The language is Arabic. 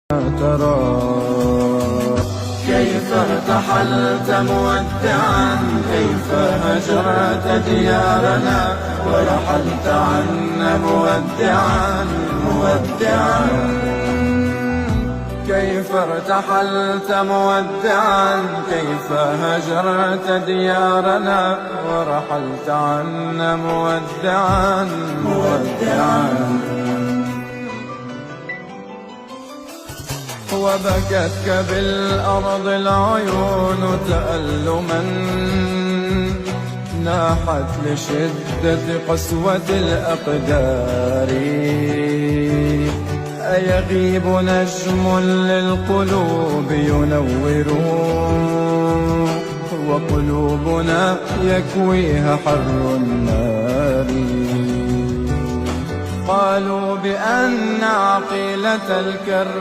ترى كيف ارتحلت مودعا، كيف هجرت ديارنا ورحلت عنا مودعا مودعا. كيف ارتحلت مودعا، كيف هجرت ديارنا ورحلت عنا مودعا مودعا. وبكتك بالأرض العيون تألما، ناحت لشدة قسوة الأقدار. أيغيب نجم للقلوب ينور، وقلوبنا يكويها حر النار. قالوا بأن عقيلة الكر